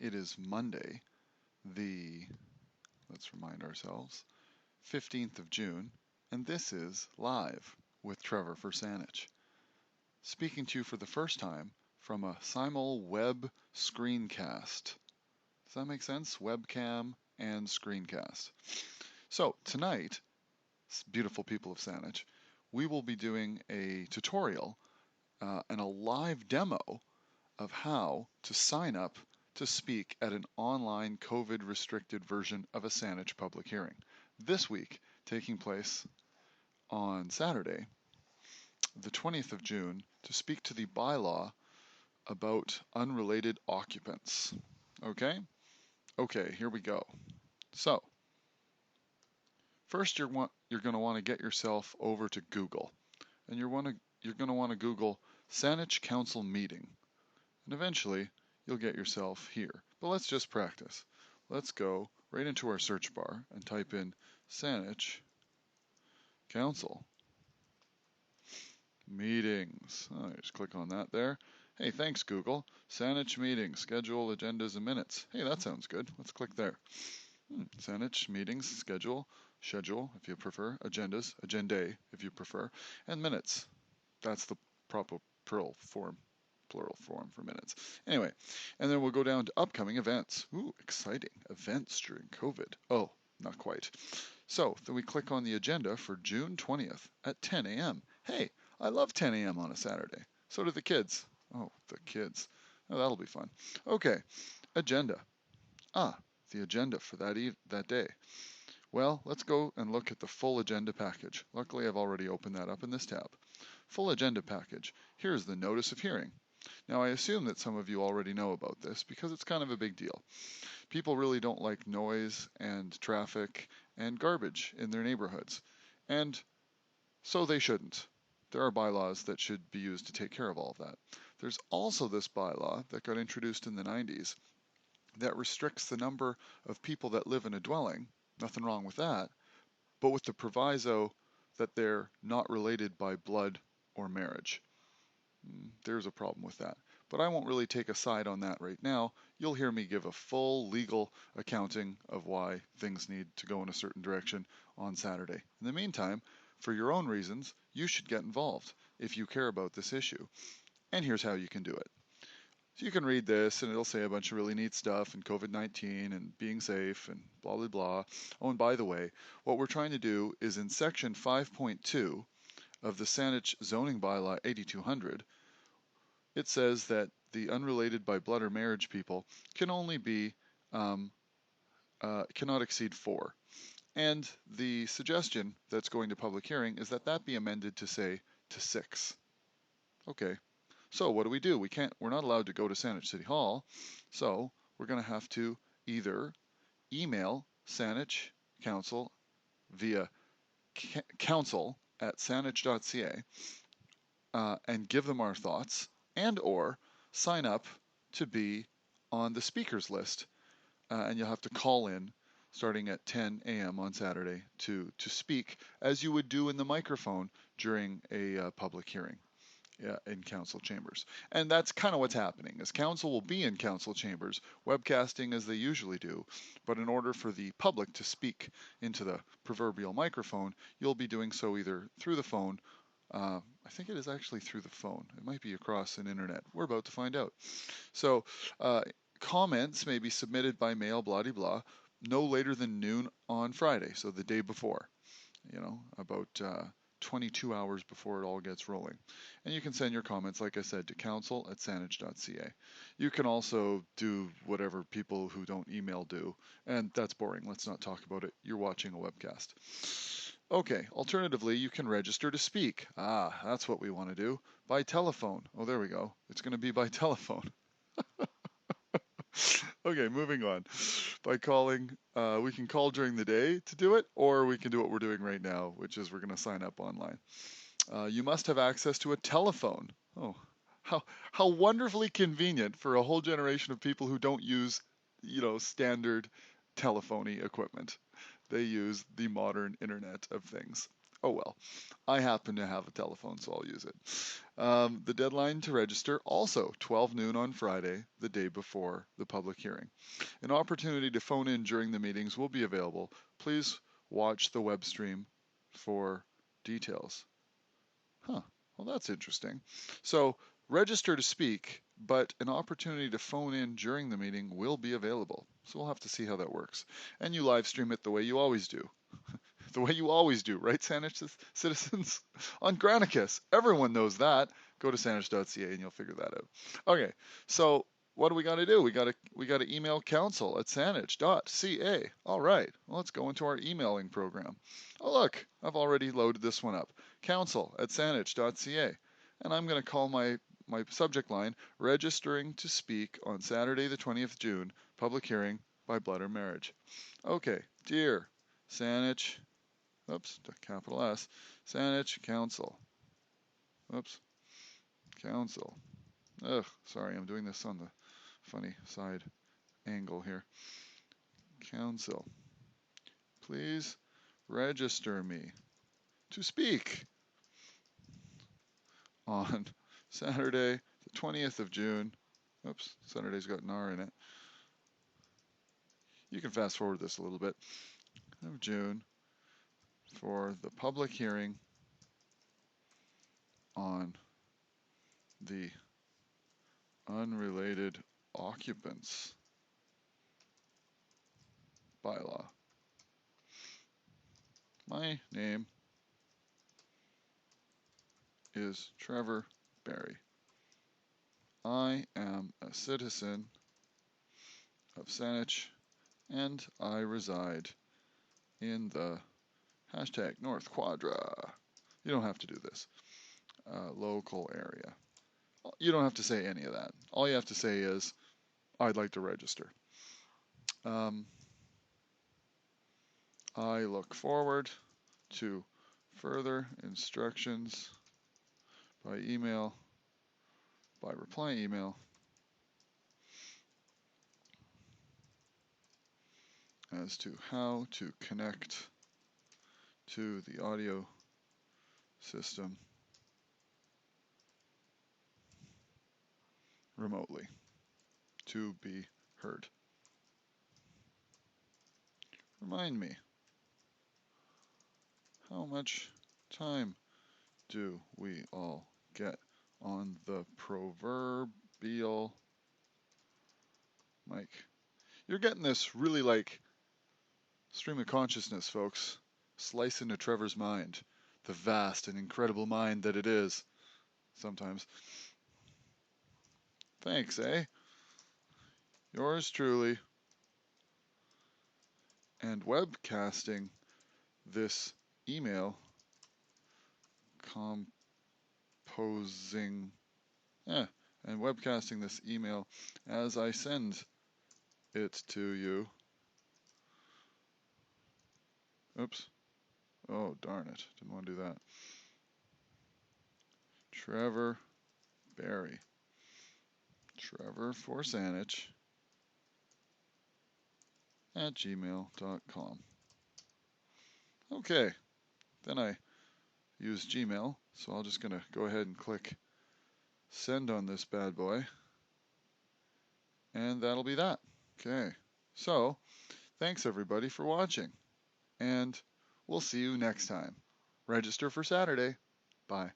It is Monday, let's remind ourselves, 15th of June, and this is Live with Trevor for Saanich. Speaking to you for the first time from a simul web screencast. Does that make sense? Webcam and screencast. So tonight, beautiful people of Saanich, we will be doing a tutorial and a live demo of how to sign up to speak at an online COVID-restricted version of a Saanich public hearing. This week, taking place on Saturday, the 20th of June, to speak to the bylaw about unrelated occupants. Okay? Okay, here we go. So, first you're going to want to get yourself over to Google, and you're going to want to Google Saanich Council meeting, and eventually you'll get yourself here. But let's just practice. Let's go right into our search bar and type in Saanich Council meetings. Just click on that there. Hey, thanks Google. Saanich meetings, schedule, agendas, and minutes. Hey, that sounds good. Let's click there. Saanich meetings, schedule if you prefer, agendas, agendae if you prefer, and minutes. That's the proper plural form for minutes. Anyway, and then we'll go down to upcoming events. Ooh, exciting. Events during COVID. Oh, not quite. So then we click on the agenda for June 20th at 10 a.m. Hey, I love 10 a.m. on a Saturday. So do the kids. Oh, the kids. Oh, that'll be fun. Okay, agenda. The agenda for that day. Well, let's go and look at the full agenda package. Luckily, I've already opened that up in this tab. Full agenda package. Here's the notice of hearing. Now, I assume that some of you already know about this because it's kind of a big deal. People really don't like noise and traffic and garbage in their neighborhoods, and so they shouldn't. There are bylaws that should be used to take care of all of that. There's also this bylaw that got introduced in the 90s that restricts the number of people that live in a dwelling. Nothing wrong with that, but with the proviso that they're not related by blood or marriage. There's a problem with that. But I won't really take a side on that right now. You'll hear me give a full legal accounting of why things need to go in a certain direction on Saturday. In the meantime, for your own reasons, you should get involved if you care about this issue. And here's how you can do it. So you can read this and it'll say a bunch of really neat stuff and COVID-19 and being safe and blah, blah, blah. Oh, and by the way, what we're trying to do is in section 5.2 of the Saanich Zoning Bylaw 8200, it says that the unrelated by blood or marriage people can only be, cannot exceed 4. And the suggestion that's going to public hearing is that that be amended to say to 6. Okay. So what do? We're not allowed to go to Saanich City Hall, so we're going to have to either email Saanich Council via council@saanich.ca and give them our thoughts, and or sign up to be on the speakers list, and you'll have to call in starting at 10 a.m. on Saturday to speak as you would do in the microphone during a public hearing. In council chambers. And that's kind of what's happening, is council will be in council chambers, webcasting as they usually do, but in order for the public to speak into the proverbial microphone, you'll be doing so either through the phone, I think it is actually through the phone, it might be across an internet, we're about to find out. So comments may be submitted by mail, blah de blah, no later than noon on Friday, so the day before, about 22 hours before it all gets rolling. And you can send your comments, like I said, to council@saanich.ca. You can also do whatever people who don't email do, and that's boring. Let's not talk about it. You're watching a webcast. Okay, alternatively, you can register to speak. That's what we want to do. By telephone. Oh, there we go. It's going to be by telephone. Okay, moving on. By calling, we can call during the day to do it, or we can do what we're doing right now, which is we're going to sign up online. You must have access to a telephone. Oh, how wonderfully convenient for a whole generation of people who don't use, standard telephony equipment. They use the modern Internet of Things. Oh well, I happen to have a telephone, so I'll use it. The deadline to register, also 12 noon on Friday, the day before the public hearing. An opportunity to phone in during the meetings will be available. Please watch the web stream for details. Huh, well, that's interesting. So, register to speak, but an opportunity to phone in during the meeting will be available. So, we'll have to see how that works. And you live stream it the way you always do. The way you always do, right, Saanich citizens? On Granicus. Everyone knows that. Go to saanich.ca and you'll figure that out. Okay, so what do we got to do? We got to email council@saanich.ca. All right, well, let's go into our emailing program. Oh look, I've already loaded this one up. Council@saanich.ca, and I'm going to call my subject line registering to speak on Saturday the 20th June, public hearing by blood or marriage. Okay, dear Saanich. Oops, capital S, Saanich Council. Oops, Council. Ugh, sorry, I'm doing this on the funny side angle here. Council, please register me to speak on Saturday, the 20th of June. Oops, Saturday's got an R in it. You can fast forward this a little bit. Of June for the public hearing on the unrelated occupants bylaw. My name is Trevor Barry. I am a citizen of Saanich and I reside in the #North Quadra. You don't have to do this. Local area. You don't have to say any of that. All you have to say is, I'd like to register. I look forward to further instructions by email, by reply email, as to how to connect to the audio system remotely to be heard. Remind me, how much time do we all get on the proverbial mic? You're getting this really like stream of consciousness, folks. Slice into Trevor's mind, the vast and incredible mind that it is sometimes. Thanks, eh? Yours truly. And webcasting this email, and webcasting this email as I send it to you. Oops. Oh, darn it. Didn't want to do that. Trevor Barry. Trevor for Saanich @gmail.com. Okay. Then I use Gmail, so I'm just going to go ahead and click send on this bad boy. And that'll be that. Okay. So, thanks everybody for watching. And we'll see you next time. Register for Saturday. Bye.